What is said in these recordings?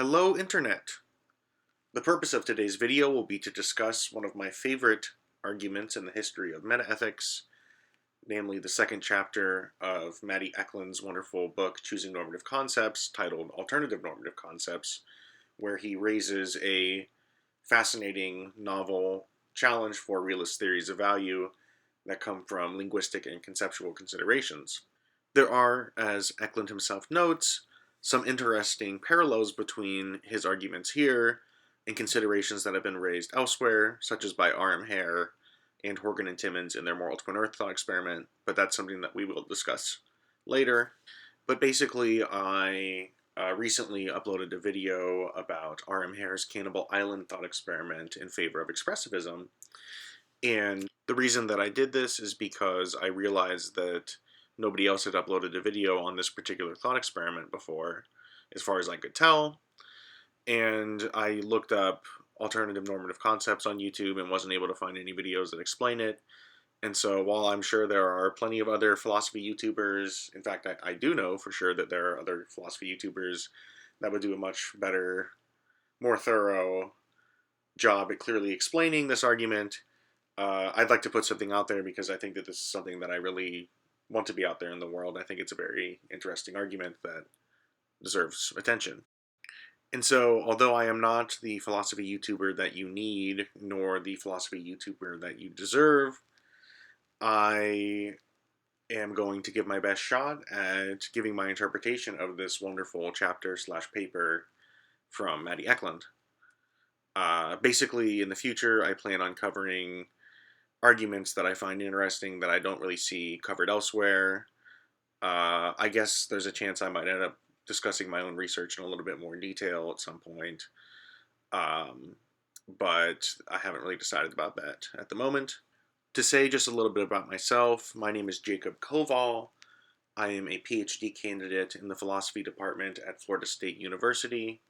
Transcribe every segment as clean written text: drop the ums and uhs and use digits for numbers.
Hello, Internet! The purpose of today's video will be to discuss one of my favorite arguments in the history of metaethics, namely the second chapter of Matti Eklund's wonderful book, Choosing Normative Concepts, titled Alternative Normative Concepts, where he raises a fascinating, novel challenge for realist theories of value that come from linguistic and conceptual considerations. There are, as Eklund himself notes, some interesting parallels between his arguments here and considerations that have been raised elsewhere, such as by RM Hare and Horgan and Timmons in their moral twin earth thought experiment, but that's something that we will discuss later. But basically, I recently uploaded a video about RM Hare's Cannibal Island thought experiment in favor of expressivism, and the reason that I did this is because I realized that nobody else had uploaded a video on this particular thought experiment before, as far as I could tell. And I looked up alternative normative concepts on YouTube and wasn't able to find any videos that explain it. And so while I'm sure there are plenty of other philosophy YouTubers, in fact, I do know for sure that there are other philosophy YouTubers that would do a much better, more thorough job at clearly explaining this argument, I'd like to put something out there because I think that this is something that I really want to be out there in the world. I think it's a very interesting argument that deserves attention. And so, although I am not the philosophy YouTuber that you need, nor the philosophy YouTuber that you deserve, I am going to give my best shot at giving my interpretation of this wonderful chapter/paper from Matti Eklund. Basically, in the future, I plan on covering arguments that I find interesting that I don't really see covered elsewhere. I guess there's a chance I might end up discussing my own research in a little bit more detail at some point. But I haven't really decided about that at the moment. To say just a little bit about myself, my name is Jacob Koval. I am a PhD candidate in the philosophy department at Florida State University.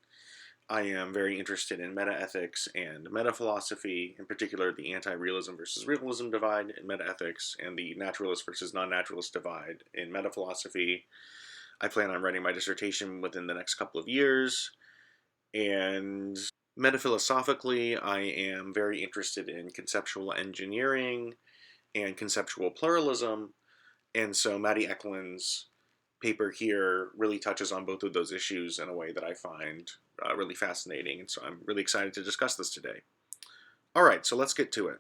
I am very interested in metaethics and metaphilosophy, in particular the anti-realism versus realism divide in metaethics and the naturalist versus non-naturalist divide in metaphilosophy. I plan on writing my dissertation within the next couple of years, and metaphilosophically, I am very interested in conceptual engineering and conceptual pluralism, and so Matti Eklund's paper here really touches on both of those issues in a way that I find really fascinating, and so I'm really excited to discuss this today. Alright, so let's get to it.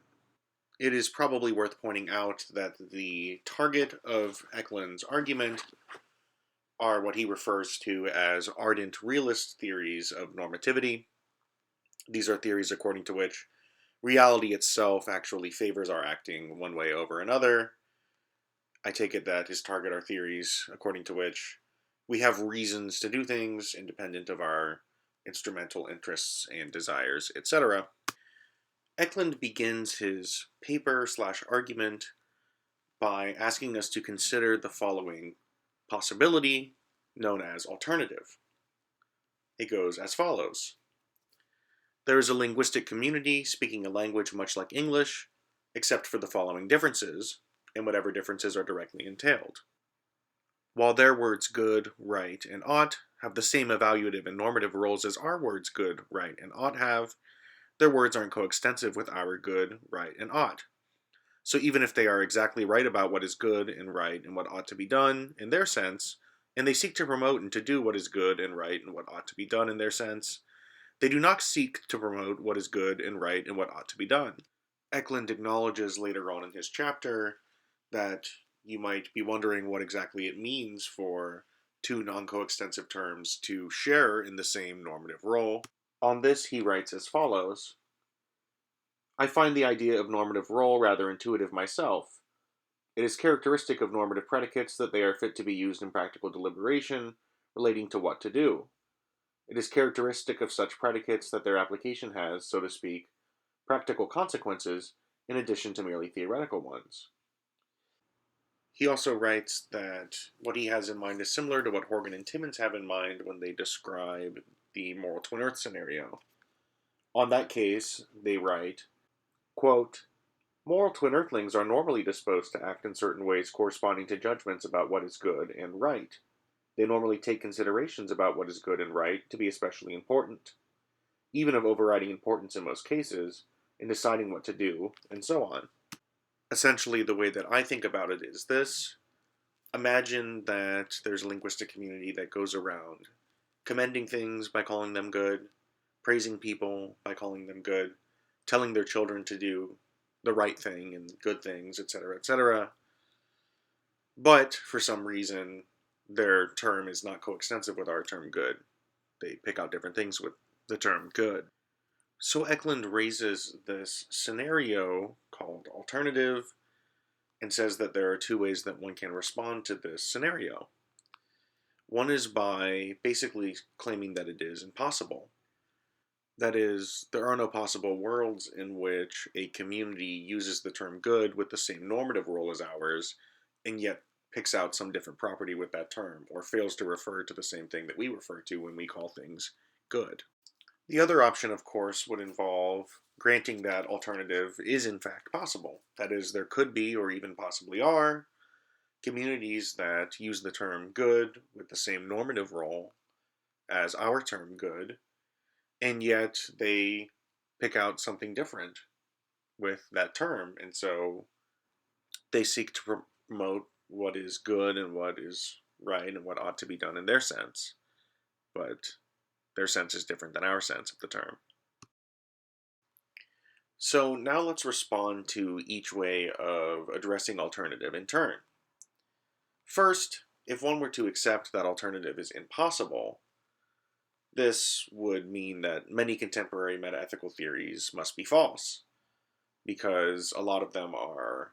It is probably worth pointing out that the target of Eklund's argument are what he refers to as ardent realist theories of normativity. These are theories according to which reality itself actually favors our acting one way over another. I take it that his target are theories according to which we have reasons to do things independent of our instrumental interests and desires, etc. Eklund begins his paper/argument by asking us to consider the following possibility known as alternative. It goes as follows. There is a linguistic community speaking a language much like English, except for the following differences, and whatever differences are directly entailed. While their words good, right, and ought have the same evaluative and normative roles as our words good, right, and ought have, their words aren't coextensive with our good, right, and ought. So even if they are exactly right about what is good and right and what ought to be done in their sense, and they seek to promote and to do what is good and right and what ought to be done in their sense, they do not seek to promote what is good and right and what ought to be done. Eklund acknowledges later on in his chapter that you might be wondering what exactly it means for two non-coextensive terms to share in the same normative role. On this, he writes as follows. I find the idea of normative role rather intuitive myself. It is characteristic of normative predicates that they are fit to be used in practical deliberation relating to what to do. It is characteristic of such predicates that their application has, so to speak, practical consequences in addition to merely theoretical ones. He also writes that what he has in mind is similar to what Horgan and Timmons have in mind when they describe the moral twin earth scenario. On that case, they write, quote, moral twin earthlings are normally disposed to act in certain ways corresponding to judgments about what is good and right. They normally take considerations about what is good and right to be especially important, even of overriding importance in most cases, in deciding what to do, and so on. Essentially, the way that I think about it is this. Imagine that there's a linguistic community that goes around commending things by calling them good, praising people by calling them good, telling their children to do the right thing and good things, etc., etc. But for some reason, their term is not coextensive with our term good. They pick out different things with the term good. So Eklund raises this scenario called alternative and says that there are two ways that one can respond to this scenario. One is by basically claiming that it is impossible. That is, there are no possible worlds in which a community uses the term good with the same normative role as ours, and yet picks out some different property with that term, or fails to refer to the same thing that we refer to when we call things good. The other option, of course, would involve granting that alternative is in fact possible. That is, there could be, or even possibly are, communities that use the term good with the same normative role as our term good, and yet they pick out something different with that term, and so they seek to promote what is good and what is right and what ought to be done in their sense, but their sense is different than our sense of the term. So now let's respond to each way of addressing alternative in turn. First, if one were to accept that alternative is impossible, this would mean that many contemporary metaethical theories must be false, because a lot of them are,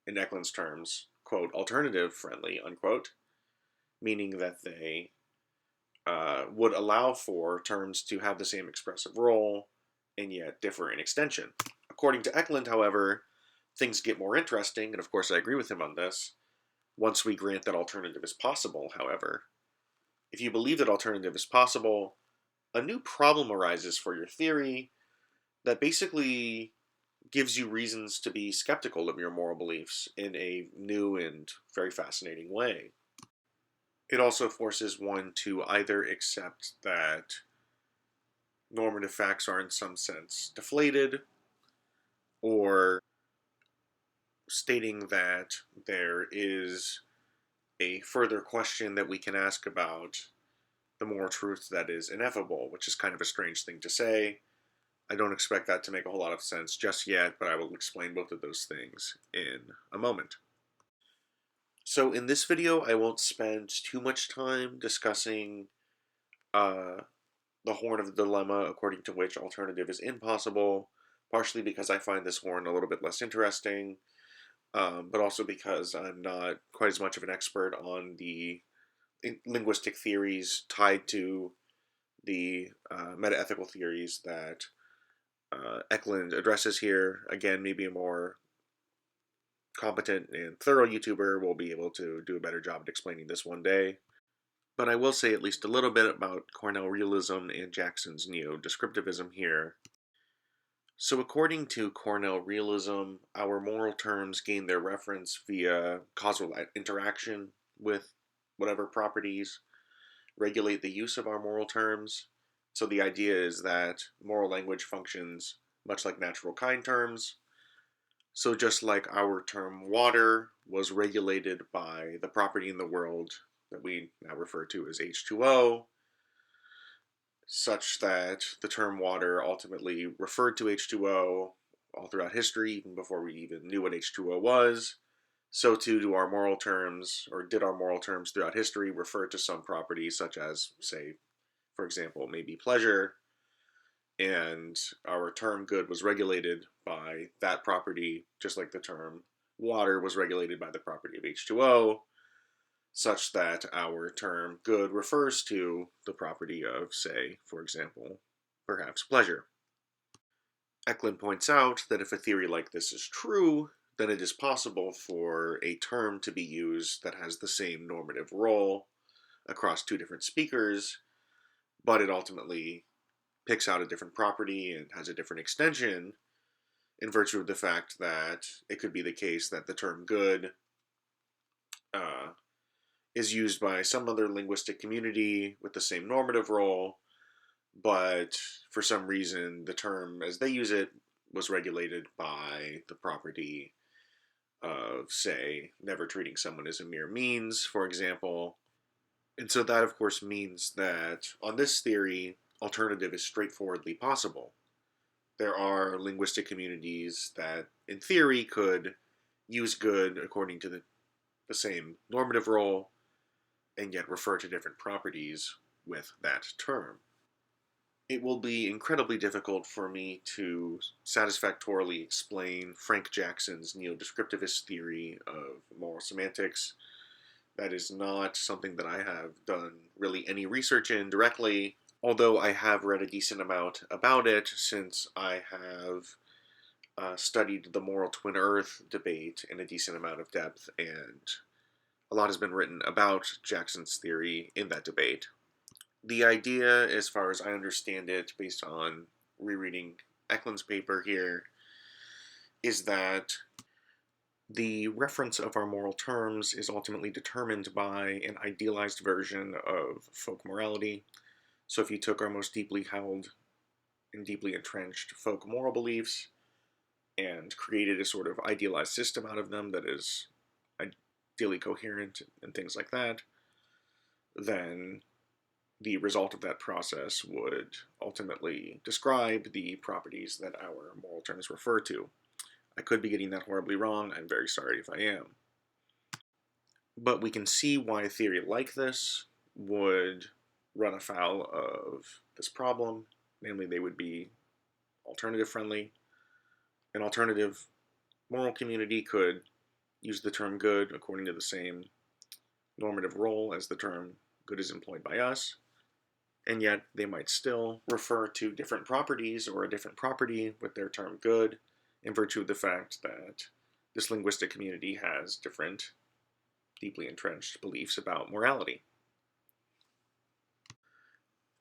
in Eklund's terms, quote, alternative friendly, unquote, meaning that they would allow for terms to have the same expressive role and yet differ in extension. According to Eklund, however, things get more interesting, and of course I agree with him on this, once we grant that alternative is possible, however. If you believe that alternative is possible, a new problem arises for your theory that basically gives you reasons to be skeptical of your moral beliefs in a new and very fascinating way. It also forces one to either accept that normative facts are in some sense deflated, or stating that there is a further question that we can ask about the moral truth that is ineffable, which is kind of a strange thing to say. I don't expect that to make a whole lot of sense just yet, but I will explain both of those things in a moment. So in this video, I won't spend too much time discussing the horn of the dilemma according to which alternative is impossible, partially because I find this horn a little bit less interesting, but also because I'm not quite as much of an expert on the linguistic theories tied to the metaethical theories that Eklund addresses here. Again, maybe a more competent and thorough YouTuber will be able to do a better job at explaining this one day. But I will say at least a little bit about Cornell realism and Jackson's Neo-descriptivism here. So according to Cornell realism, our moral terms gain their reference via causal interaction with whatever properties regulate the use of our moral terms. So the idea is that moral language functions much like natural kind terms. So just like our term water was regulated by the property in the world that we now refer to as H2O, such that the term water ultimately referred to H2O all throughout history, even before we even knew what H2O was, so too do our moral terms, or did our moral terms throughout history refer to some property such as, say, for example, maybe pleasure, and our term good was regulated by that property, just like the term water was regulated by the property of H2O, such that our term good refers to the property of, say, for example, perhaps pleasure. Eklund points out that if a theory like this is true, then it is possible for a term to be used that has the same normative role across two different speakers, but it ultimately picks out a different property and has a different extension in virtue of the fact that it could be the case that the term good is used by some other linguistic community with the same normative role, but for some reason the term as they use it was regulated by the property of, say, never treating someone as a mere means, for example. And so that, of course, means that on this theory, alternative is straightforwardly possible. There are linguistic communities that, in theory, could use good according to the same normative role and yet refer to different properties with that term. It will be incredibly difficult for me to satisfactorily explain Frank Jackson's neo-descriptivist theory of moral semantics. That is not something that I have done really any research in directly, although I have read a decent amount about it since I have studied the moral twin earth debate in a decent amount of depth, and a lot has been written about Jackson's theory in that debate. The idea, as far as I understand it, based on rereading Eklund's paper here, is that the reference of our moral terms is ultimately determined by an idealized version of folk morality. So if you took our most deeply held and deeply entrenched folk moral beliefs and created a sort of idealized system out of them that is ideally coherent and things like that, then the result of that process would ultimately describe the properties that our moral terms refer to. I could be getting that horribly wrong. I'm very sorry if I am. But we can see why a theory like this would run afoul of this problem. Namely, they would be alternative friendly. An alternative moral community could use the term good according to the same normative role as the term good is employed by us, and yet they might still refer to different properties or a different property with their term good in virtue of the fact that this linguistic community has different, deeply entrenched beliefs about morality.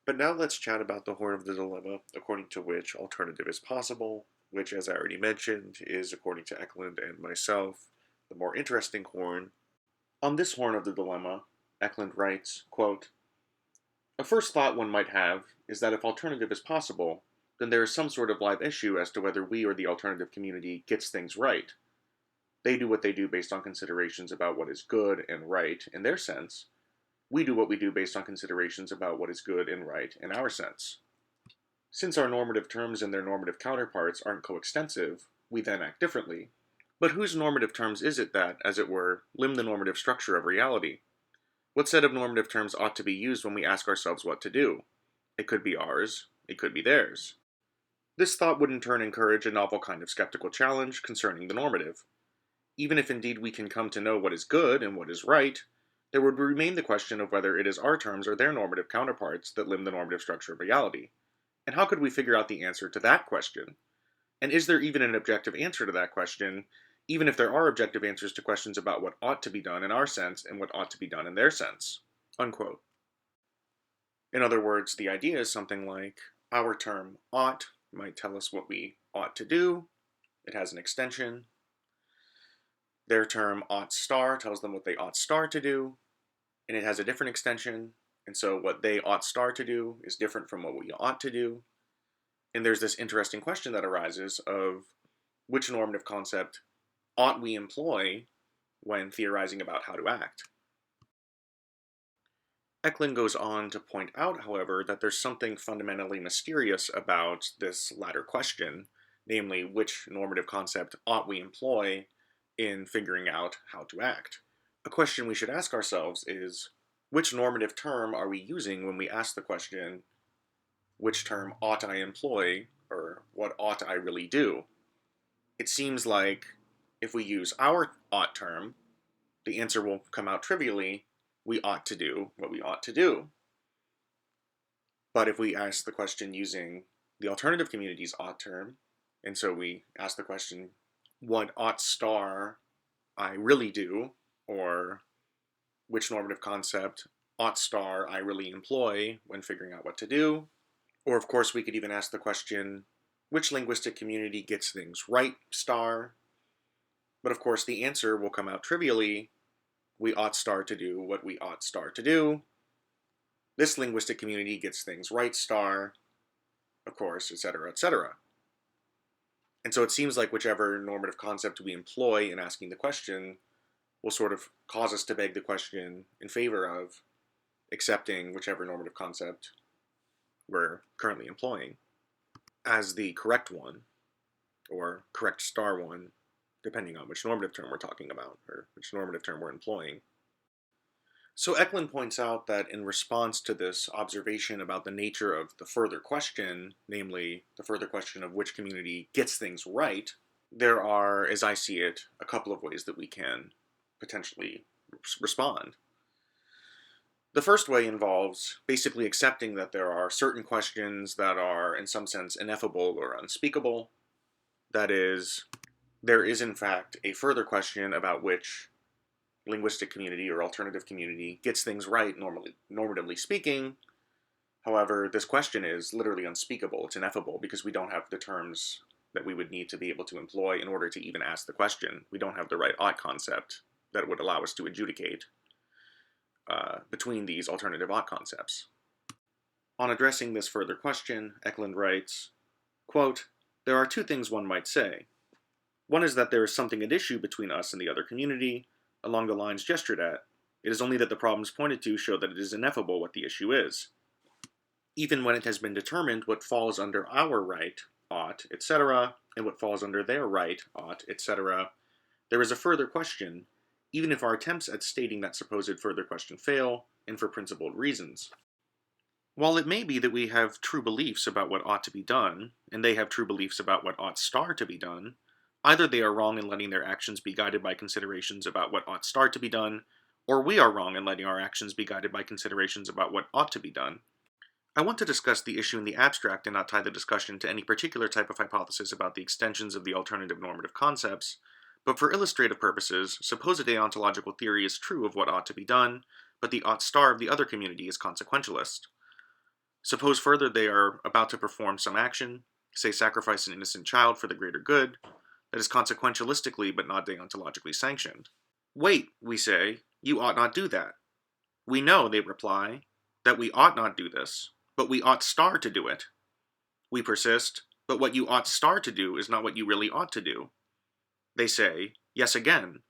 But now let's chat about the horn of the dilemma, according to which alternative is possible, which, as I already mentioned, is, according to Eklund and myself, the more interesting horn. On this horn of the dilemma, Eklund writes, quote, "A first thought one might have is that if alternative is possible, then there is some sort of live issue as to whether we or the alternative community gets things right. They do what they do based on considerations about what is good and right in their sense. We do what we do based on considerations about what is good and right in our sense. Since our normative terms and their normative counterparts aren't coextensive, we then act differently. But whose normative terms is it that, as it were, limn the normative structure of reality? What set of normative terms ought to be used when we ask ourselves what to do? It could be ours, it could be theirs. This thought would in turn encourage a novel kind of skeptical challenge concerning the normative. Even if indeed we can come to know what is good and what is right, there would remain the question of whether it is our terms or their normative counterparts that limn the normative structure of reality. And how could we figure out the answer to that question? And is there even an objective answer to that question, even if there are objective answers to questions about what ought to be done in our sense and what ought to be done in their sense?" Unquote. In other words, the idea is something like, our term ought might tell us what we ought to do. It has an extension. Their term ought star tells them what they ought star to do, and it has a different extension, and so what they ought star to do is different from what we ought to do. And there's this interesting question that arises of which normative concept ought we employ when theorizing about how to act. Eklund goes on to point out, however, that there's something fundamentally mysterious about this latter question, namely, which normative concept ought we employ in figuring out how to act. A question we should ask ourselves is, which normative term are we using when we ask the question, which term ought I employ, or what ought I really do? It seems like if we use our ought term, the answer will come out trivially, we ought to do what we ought to do. But if we ask the question using the alternative community's ought term, and so we ask the question, what ought star I really do, or which normative concept ought star I really employ when figuring out what to do, or of course we could even ask the question, which linguistic community gets things right star, but of course the answer will come out trivially, we ought star to do what we ought star to do. This linguistic community gets things right star, of course, etc., etc. And so it seems like whichever normative concept we employ in asking the question will sort of cause us to beg the question in favor of accepting whichever normative concept we're currently employing as the correct one, or correct star one, depending on which normative term we're talking about, or which normative term we're employing. So Eklund points out that in response to this observation about the nature of the further question, namely the further question of which community gets things right, there are, as I see it, a couple of ways that we can potentially respond. The first way involves basically accepting that there are certain questions that are, in some sense, ineffable or unspeakable. That is, there is in fact a further question about which linguistic community or alternative community gets things right, normatively speaking. However, this question is literally unspeakable. It's ineffable because we don't have the terms that we would need to be able to employ in order to even ask the question. We don't have the right ought concept that would allow us to adjudicate between these alternative ought concepts. On addressing this further question, Eklund writes, quote, "There are two things one might say. One is that there is something at issue between us and the other community, along the lines gestured at. It is only that the problems pointed to show that it is ineffable what the issue is. Even when it has been determined what falls under our right, ought, etc., and what falls under their right, ought, etc., there is a further question, even if our attempts at stating that supposed further question fail, and for principled reasons. While it may be that we have true beliefs about what ought to be done, and they have true beliefs about what ought star to be done, either they are wrong in letting their actions be guided by considerations about what ought star to be done, or we are wrong in letting our actions be guided by considerations about what ought to be done. I want to discuss the issue in the abstract and not tie the discussion to any particular type of hypothesis about the extensions of the alternative normative concepts, but for illustrative purposes, suppose a deontological theory is true of what ought to be done, but the ought star of the other community is consequentialist. Suppose further they are about to perform some action, say sacrifice an innocent child for the greater good, that is consequentialistically but not deontologically sanctioned. Wait, we say, you ought not do that. We know, they reply, that we ought not do this, but we ought star to do it. We persist, but what you ought star to do is not what you really ought to do. They say, yes again,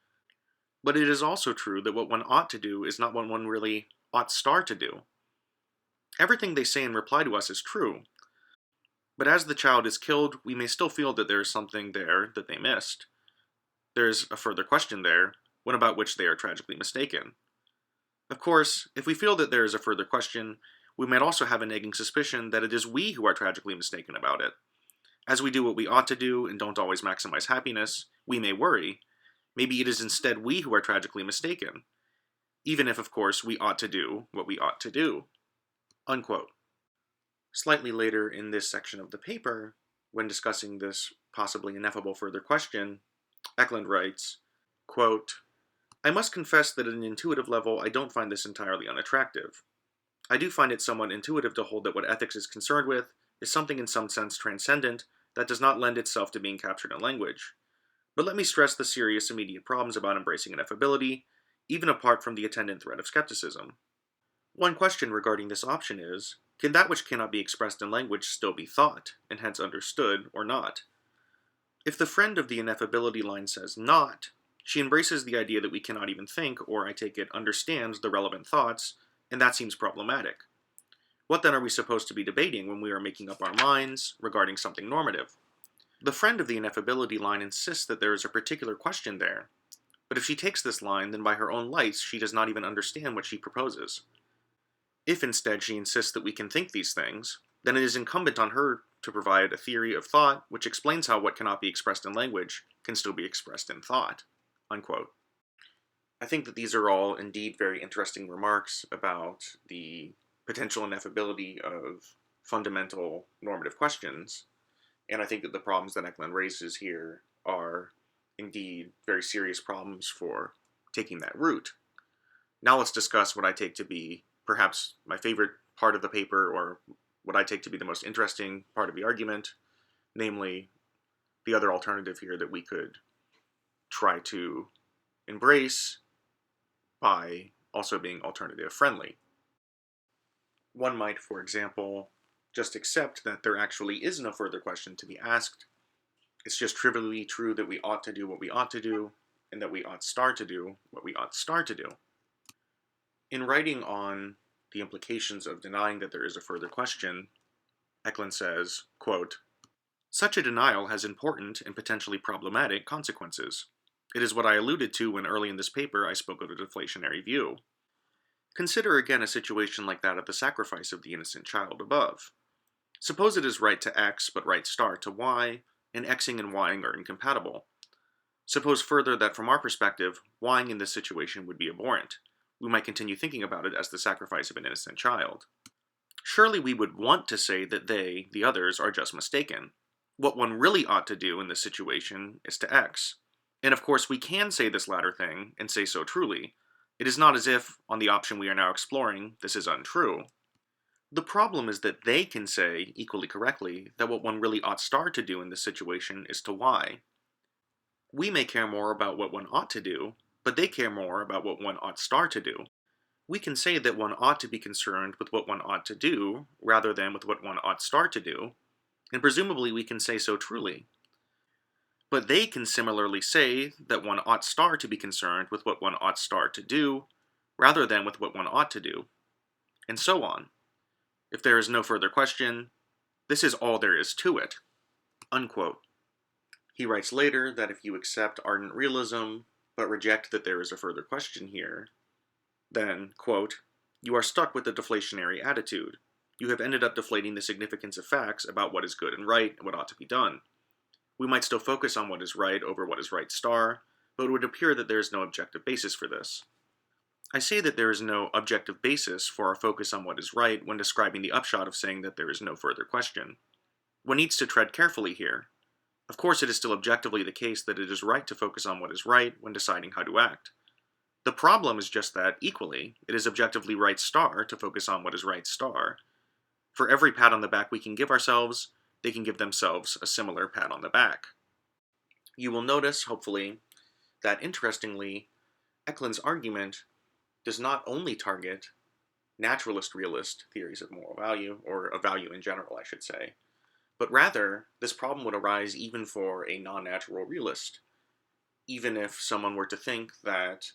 but it is also true that what one ought to do is not what one really ought star to do. Everything they say in reply to us is true, but as the child is killed, we may still feel that there is something there that they missed. There is a further question there, one about which they are tragically mistaken. Of course, if we feel that there is a further question, we might also have a nagging suspicion that it is we who are tragically mistaken about it. As we do what we ought to do and don't always maximize happiness, we may worry. Maybe it is instead we who are tragically mistaken, even if, of course, we ought to do what we ought to do." Unquote. Slightly later in this section of the paper, when discussing this possibly ineffable further question, Eklund writes, quote, "I must confess that at an intuitive level I don't find this entirely unattractive. I do find it somewhat intuitive to hold that what ethics is concerned with is something in some sense transcendent that does not lend itself to being captured in language. But let me stress the serious immediate problems about embracing ineffability, even apart from the attendant threat of skepticism. One question regarding this option is, can that which cannot be expressed in language still be thought, and hence understood, or not? If the friend of the ineffability line says not, she embraces the idea that we cannot even think, or I take it, understand the relevant thoughts, and that seems problematic. What then are we supposed to be debating when we are making up our minds regarding something normative? The friend of the ineffability line insists that there is a particular question there, but if she takes this line, then by her own lights she does not even understand what she proposes. If instead she insists that we can think these things, then it is incumbent on her to provide a theory of thought which explains how what cannot be expressed in language can still be expressed in thought." Unquote. I think that these are all indeed very interesting remarks about the potential ineffability of fundamental normative questions, and I think that the problems that Eklund raises here are indeed very serious problems for taking that route. Now let's discuss what I take to be perhaps my favorite part of the paper, or what I take to be the most interesting part of the argument, namely the other alternative here that we could try to embrace by also being alternative friendly. One might, for example, just accept that there actually is no further question to be asked. It's just trivially true that we ought to do what we ought to do, and that we ought to do what we ought to do. In writing on the implications of denying that there is a further question, Eklund says, quote, "Such a denial has important and potentially problematic consequences. It is what I alluded to when early in this paper I spoke of a deflationary view. Consider again a situation like that of the sacrifice of the innocent child above. Suppose it is right to x but right star to y, and xing and ying are incompatible. Suppose further that from our perspective, ying in this situation would be abhorrent. We might continue thinking about it as the sacrifice of an innocent child. Surely we would want to say that they, the others, are just mistaken. What one really ought to do in this situation is to x. And of course we can say this latter thing, and say so truly. It is not as if, on the option we are now exploring, this is untrue. The problem is that they can say, equally correctly, that what one really ought to do in this situation is to y. We may care more about what one ought to do, but they care more about what one ought to do. We can say that one ought to be concerned with what one ought to do, rather than with what one ought to do, and presumably we can say so truly. But they can similarly say that one ought to be concerned with what one ought to do, rather than with what one ought to do, and so on. If there is no further question, this is all there is to it." Unquote. He writes later that if you accept ardent realism, but reject that there is a further question here, then, quote, "you are stuck with the deflationary attitude. You have ended up deflating the significance of facts about what is good and right and what ought to be done. We might still focus on what is right over what is right star, but it would appear that there is no objective basis for this. I say that there is no objective basis for our focus on what is right when describing the upshot of saying that there is no further question. One needs to tread carefully here. Of course, it is still objectively the case that it is right to focus on what is right when deciding how to act. The problem is just that, equally, it is objectively right star to focus on what is right star. For every pat on the back we can give ourselves, they can give themselves a similar pat on the back." You will notice, hopefully, that interestingly, Eklund's argument does not only target naturalist-realist theories of moral value, or of value in general, I should say, but rather, this problem would arise even for a non-natural realist. Even if someone were to think that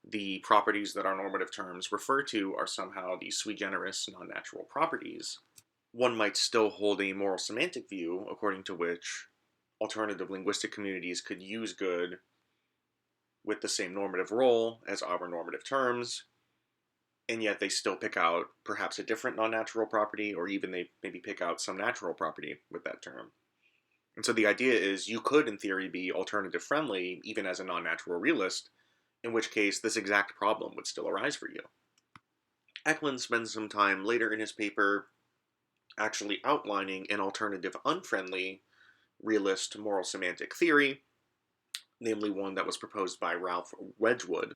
the properties that our normative terms refer to are somehow these sui generis non-natural properties, one might still hold a moral semantic view according to which alternative linguistic communities could use good with the same normative role as our normative terms, and yet they still pick out perhaps a different non-natural property, or even they maybe pick out some natural property with that term. And so the idea is you could, in theory, be alternative friendly even as a non-natural realist, in which case this exact problem would still arise for you. Eklund spends some time later in his paper actually outlining an alternative unfriendly realist moral semantic theory, namely one that was proposed by Ralph Wedgwood.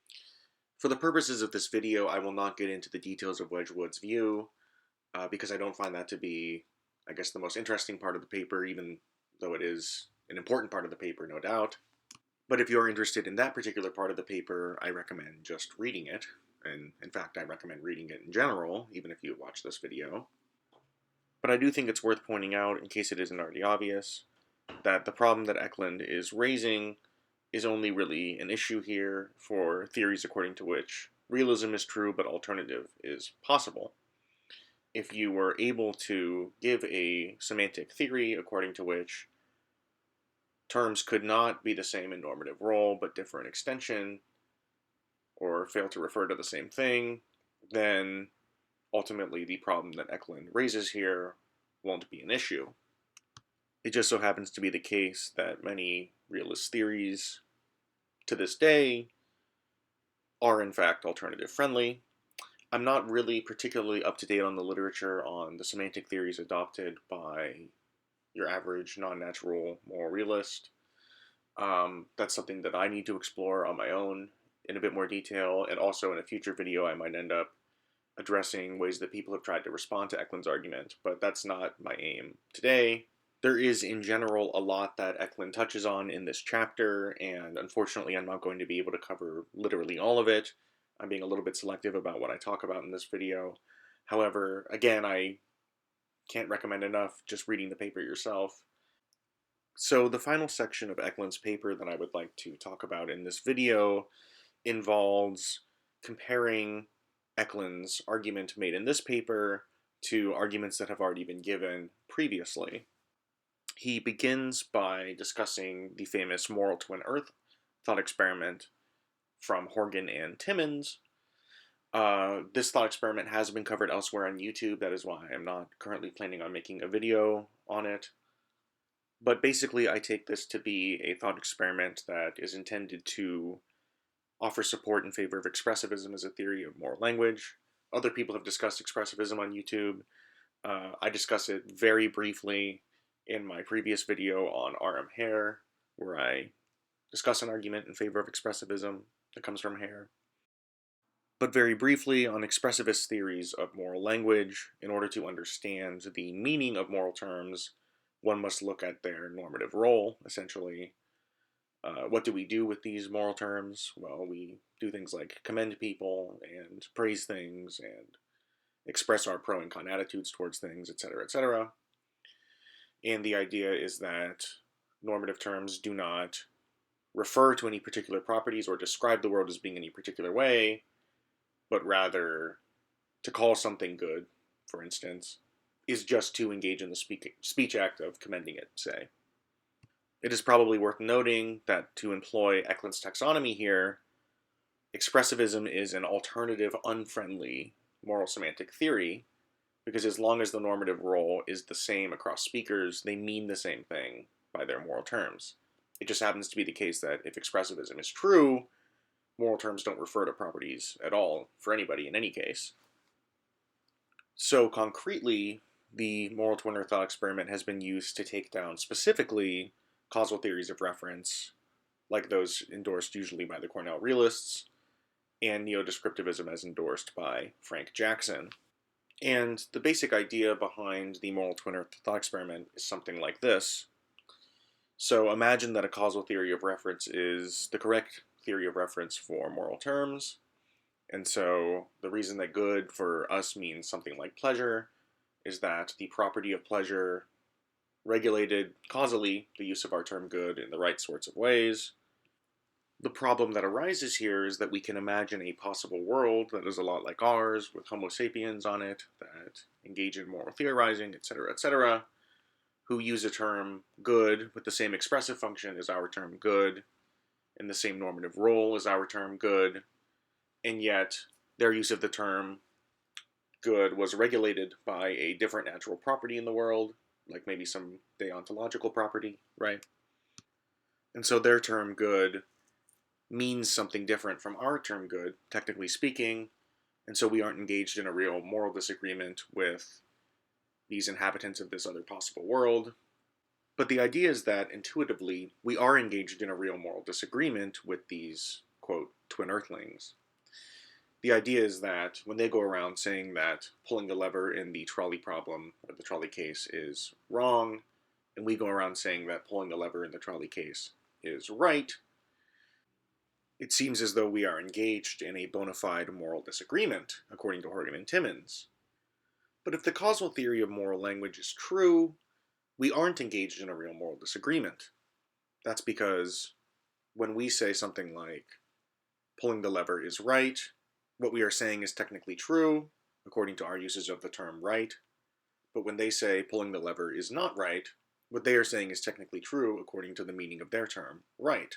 For the purposes of this video, I will not get into the details of Wedgwood's view, because I don't find that to be, I guess, the most interesting part of the paper, even though it is an important part of the paper, no doubt. But if you're interested in that particular part of the paper, I recommend just reading it, and in fact, I recommend reading it in general, even if you watch this video. But I do think it's worth pointing out, in case it isn't already obvious, that the problem that Eklund is raising is only really an issue here for theories according to which realism is true but alternative is possible. If you were able to give a semantic theory according to which terms could not be the same in normative role but differ in extension, or fail to refer to the same thing, then ultimately the problem that Eklund raises here won't be an issue. It just so happens to be the case that many realist theories to this day are in fact alternative friendly. I'm not really particularly up to date on the literature on the semantic theories adopted by your average non-natural moral realist. That's something that I need to explore on my own in a bit more detail, and also in a future video I might end up addressing ways that people have tried to respond to Eklund's argument, but that's not my aim today. There is, in general, a lot that Eklund touches on in this chapter, and unfortunately I'm not going to be able to cover literally all of it. I'm being a little bit selective about what I talk about in this video. However, again, I can't recommend enough just reading the paper yourself. So the final section of Eklund's paper that I would like to talk about in this video involves comparing Eklund's argument made in this paper to arguments that have already been given previously. He begins by discussing the famous moral twin Earth thought experiment from Horgan and Timmins. This thought experiment has been covered elsewhere on YouTube. That is why I'm not currently planning on making a video on it. But basically, I take this to be a thought experiment that is intended to offer support in favor of expressivism as a theory of moral language. Other people have discussed expressivism on YouTube. I discuss it very briefly in my previous video on RM Hare, where I discuss an argument in favor of expressivism that comes from Hare. But very briefly on expressivist theories of moral language, in order to understand the meaning of moral terms, one must look at their normative role, essentially. What do we do with these moral terms? Well, we do things like commend people and praise things and express our pro and con attitudes towards things, etc., etc. And the idea is that normative terms do not refer to any particular properties or describe the world as being any particular way, but rather to call something good, for instance, is just to engage in the speech act of commending it, say. It is probably worth noting that to employ Eklund's taxonomy here, expressivism is an alternative, unfriendly moral semantic theory, because as long as the normative role is the same across speakers, they mean the same thing by their moral terms. It just happens to be the case that if expressivism is true, moral terms don't refer to properties at all for anybody in any case. So concretely, the moral twin Earth thought experiment has been used to take down specifically causal theories of reference, like those endorsed usually by the Cornell realists, and Neo-descriptivism as endorsed by Frank Jackson. And the basic idea behind the moral twin Earth thought experiment is something like this. So imagine that a causal theory of reference is the correct theory of reference for moral terms, and so the reason that good for us means something like pleasure is that the property of pleasure regulated causally the use of our term good in the right sorts of ways. The problem that arises here is that we can imagine a possible world that is a lot like ours, with Homo sapiens on it, that engage in moral theorizing, etc., who use a term good with the same expressive function as our term good, and the same normative role as our term good, and yet their use of the term good was regulated by a different natural property in the world, like maybe some deontological property, right? And so their term good means something different from our term good, technically speaking, and so we aren't engaged in a real moral disagreement with these inhabitants of this other possible world. But the idea is that intuitively we are engaged in a real moral disagreement with these, quote, twin earthlings. The idea is that when they go around saying that pulling the lever in the trolley problem, or the trolley case, is wrong, and we go around saying that pulling the lever in the trolley case is right, it seems as though we are engaged in a bona fide moral disagreement, according to Horgan and Timmins. But if the causal theory of moral language is true, we aren't engaged in a real moral disagreement. That's because when we say something like, pulling the lever is right, what we are saying is technically true, according to our usage of the term right. But when they say pulling the lever is not right, what they are saying is technically true, according to the meaning of their term right.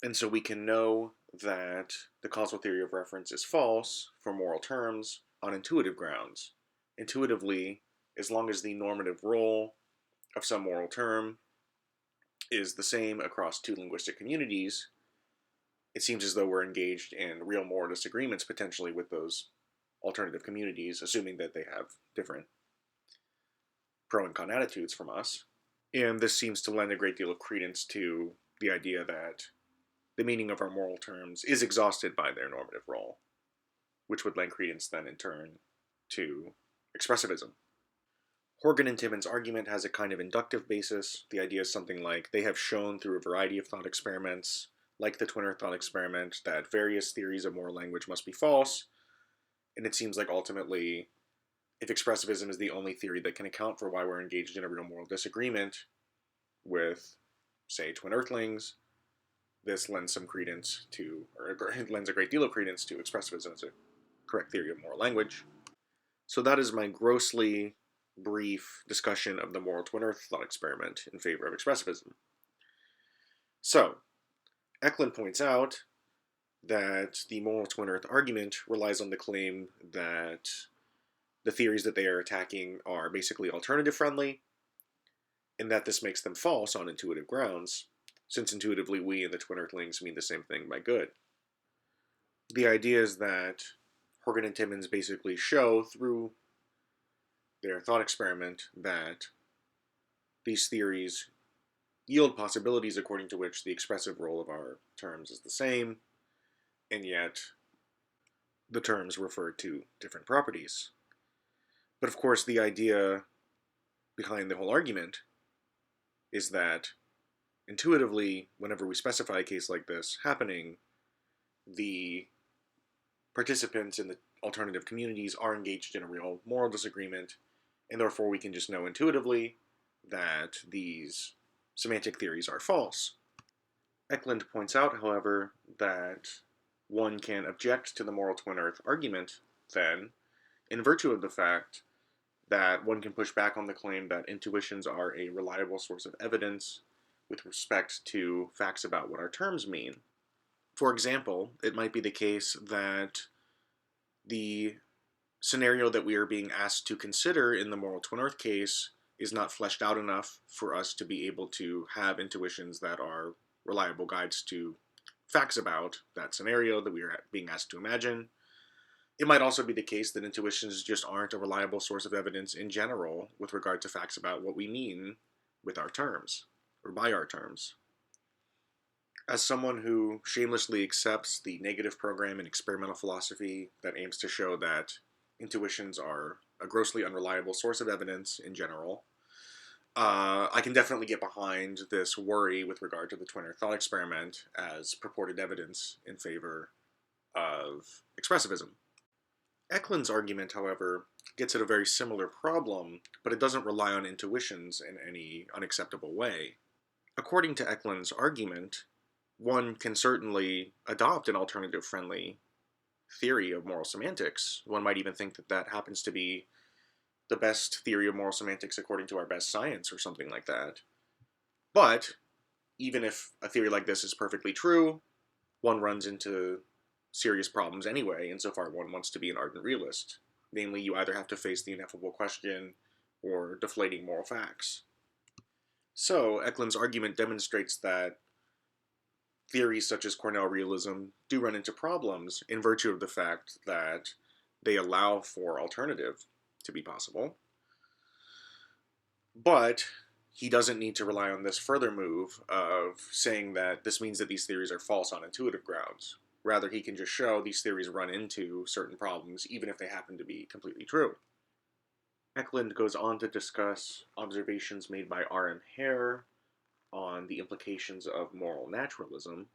And so we can know that the causal theory of reference is false for moral terms on intuitive grounds. Intuitively, as long as the normative role of some moral term is the same across two linguistic communities, it seems as though we're engaged in real moral disagreements potentially with those alternative communities, assuming that they have different pro and con attitudes from us. And this seems to lend a great deal of credence to the idea that the meaning of our moral terms is exhausted by their normative role, which would lend credence then in turn to expressivism. Horgan and Timmins' argument has a kind of inductive basis. The idea is something like they have shown through a variety of thought experiments like the twin earth thought experiment, that various theories of moral language must be false, and it seems like ultimately, if expressivism is the only theory that can account for why we're engaged in a real moral disagreement with, say, twin earthlings, this lends some credence to, or it lends a great deal of credence to expressivism as a correct theory of moral language. So that is my grossly brief discussion of the moral twin earth thought experiment in favor of expressivism. So, Eklund points out that the moral twin earth argument relies on the claim that the theories that they are attacking are basically alternative friendly, and that this makes them false on intuitive grounds, since intuitively we and the twin earthlings mean the same thing by good. The idea is that Horgan and Timmons basically show through their thought experiment that these theories yield possibilities according to which the expressive role of our terms is the same, and yet the terms refer to different properties. But of course, the idea behind the whole argument is that intuitively, whenever we specify a case like this happening, the participants in the alternative communities are engaged in a real moral disagreement, and therefore we can just know intuitively that these semantic theories are false. Eklund points out, however, that one can object to the moral twin earth argument, then, in virtue of the fact that one can push back on the claim that intuitions are a reliable source of evidence with respect to facts about what our terms mean. For example, it might be the case that the scenario that we are being asked to consider in the moral twin earth case is not fleshed out enough for us to be able to have intuitions that are reliable guides to facts about that scenario that we are being asked to imagine. It might also be the case that intuitions just aren't a reliable source of evidence in general with regard to facts about what we mean with our terms, or by our terms. As someone who shamelessly accepts the negative program in experimental philosophy that aims to show that intuitions are a grossly unreliable source of evidence in general, I can definitely get behind this worry with regard to the twin earth thought experiment as purported evidence in favor of expressivism. Eklund's argument, however, gets at a very similar problem, but it doesn't rely on intuitions in any unacceptable way. According to Eklund's argument, one can certainly adopt an alternative-friendly theory of moral semantics. One might even think that that happens to be the best theory of moral semantics according to our best science or something like that. But even if a theory like this is perfectly true, one runs into serious problems anyway, insofar one wants to be an ardent realist. Namely, you either have to face the ineffable question or deflating moral facts. So, Eklund's argument demonstrates that theories such as Cornell realism do run into problems in virtue of the fact that they allow for alternative to be possible. But he doesn't need to rely on this further move of saying that this means that these theories are false on intuitive grounds. Rather, he can just show these theories run into certain problems, even if they happen to be completely true. Eklund goes on to discuss observations made by RM Hare on the implications of moral naturalism,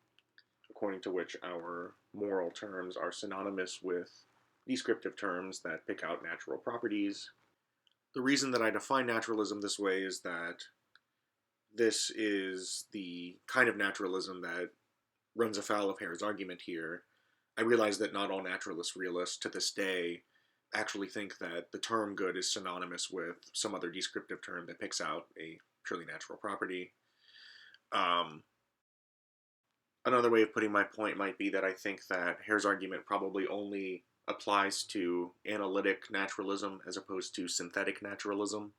according to which our moral terms are synonymous with descriptive terms that pick out natural properties. The reason that I define naturalism this way is that this is the kind of naturalism that runs afoul of Hare's argument here. I realize that not all naturalist realists to this day actually think that the term good is synonymous with some other descriptive term that picks out a purely natural property. Another way of putting my point might be that I think that Hare's argument probably only applies to analytic naturalism as opposed to synthetic naturalism.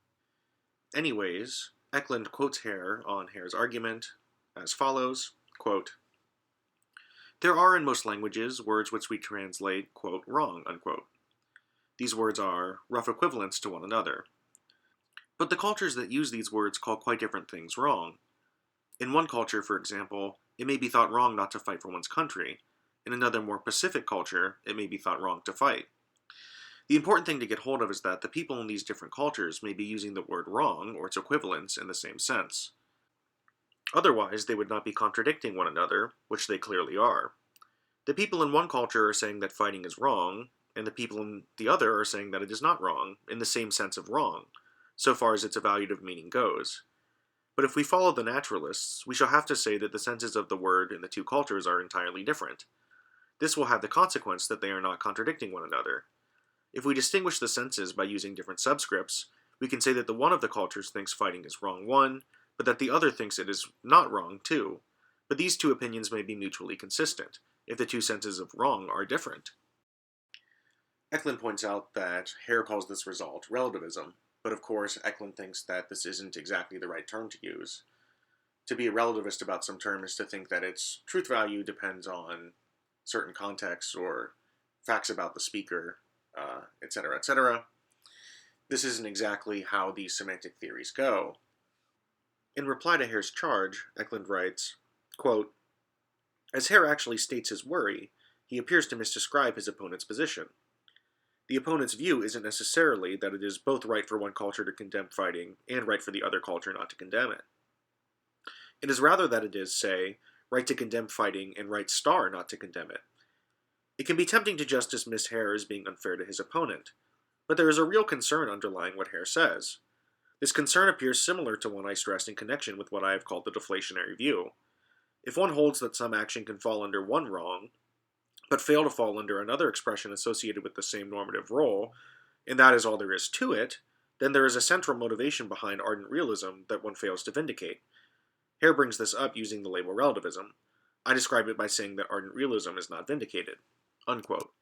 Anyways, Eklund quotes Hare on Hare's argument as follows, quote, "There are in most languages words which we translate, quote, wrong, unquote. These words are rough equivalents to one another. But the cultures that use these words call quite different things wrong. In one culture, for example, it may be thought wrong not to fight for one's country. In another more pacific culture, it may be thought wrong to fight. The important thing to get hold of is that the people in these different cultures may be using the word wrong or its equivalents in the same sense. Otherwise, they would not be contradicting one another, which they clearly are. The people in one culture are saying that fighting is wrong, and the people in the other are saying that it is not wrong, in the same sense of wrong, so far as its evaluative meaning goes. But if we follow the naturalists, we shall have to say that the senses of the word in the two cultures are entirely different. This will have the consequence that they are not contradicting one another. If we distinguish the senses by using different subscripts, we can say that the one of the cultures thinks fighting is wrong one, but that the other thinks it is not wrong two. But these two opinions may be mutually consistent, if the two senses of wrong are different. Eklund points out that Hare calls this result relativism, but of course Eklund thinks that this isn't exactly the right term to use. To be a relativist about some term is to think that its truth value depends on certain contexts or facts about the speaker, etc., etc. This isn't exactly how these semantic theories go. In reply to Hare's charge, Eklund writes, quote, "As Hare actually states his worry, he appears to misdescribe his opponent's position. The opponent's view isn't necessarily that it is both right for one culture to condemn fighting and right for the other culture not to condemn it. It is rather that it is, say, right to condemn fighting and right star not to condemn it. It can be tempting to just dismiss Hare as being unfair to his opponent, but there is a real concern underlying what Hare says. This concern appears similar to one I stressed in connection with what I have called the deflationary view. If one holds that some action can fall under one wrong, but fail to fall under another expression associated with the same normative role, and that is all there is to it, then there is a central motivation behind ardent realism that one fails to vindicate. Hare brings this up using the label relativism. I describe it by saying that ardent realism is not vindicated." Unquote.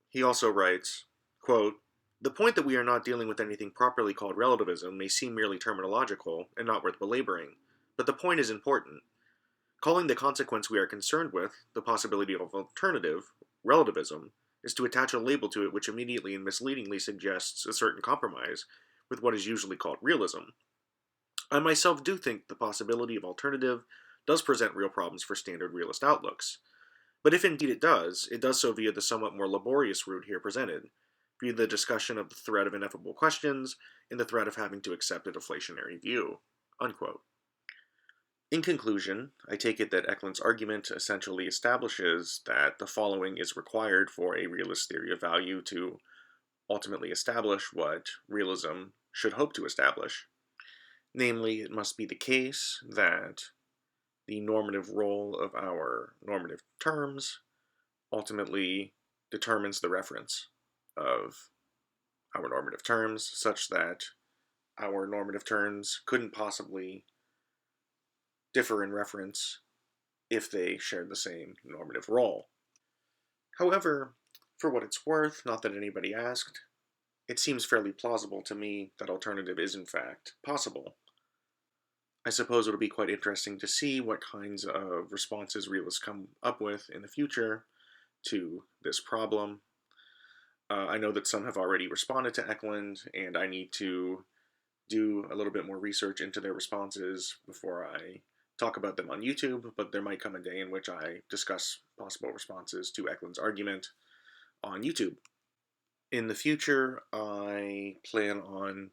He also writes, quote, "The point that we are not dealing with anything properly called relativism may seem merely terminological and not worth belaboring, but the point is important. Calling the consequence we are concerned with, the possibility of alternative, relativism, is to attach a label to it which immediately and misleadingly suggests a certain compromise with what is usually called realism. I myself do think the possibility of alternative does present real problems for standard realist outlooks. But if indeed it does so via the somewhat more laborious route here presented, via the discussion of the threat of ineffable questions and the threat of having to accept a deflationary view." Unquote. In conclusion, I take it that Eklund's argument essentially establishes that the following is required for a realist theory of value to ultimately establish what realism should hope to establish. Namely, it must be the case that the normative role of our normative terms ultimately determines the reference of our normative terms, such that our normative terms couldn't possibly differ in reference if they shared the same normative role. However, for what it's worth, not that anybody asked, it seems fairly plausible to me that alternative is in fact possible. I suppose it'll be quite interesting to see what kinds of responses realists come up with in the future to this problem. I know that some have already responded to Eklund, and I need to do a little bit more research into their responses before I talk about them on YouTube, but there might come a day in which I discuss possible responses to Eklund's argument on YouTube. In the future, I plan on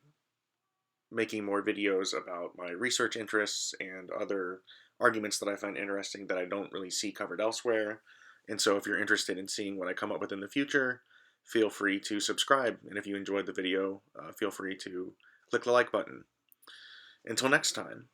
making more videos about my research interests and other arguments that I find interesting that I don't really see covered elsewhere. And so if you're interested in seeing what I come up with in the future, feel free to subscribe. And if you enjoyed the video, feel free to click the like button. Until next time.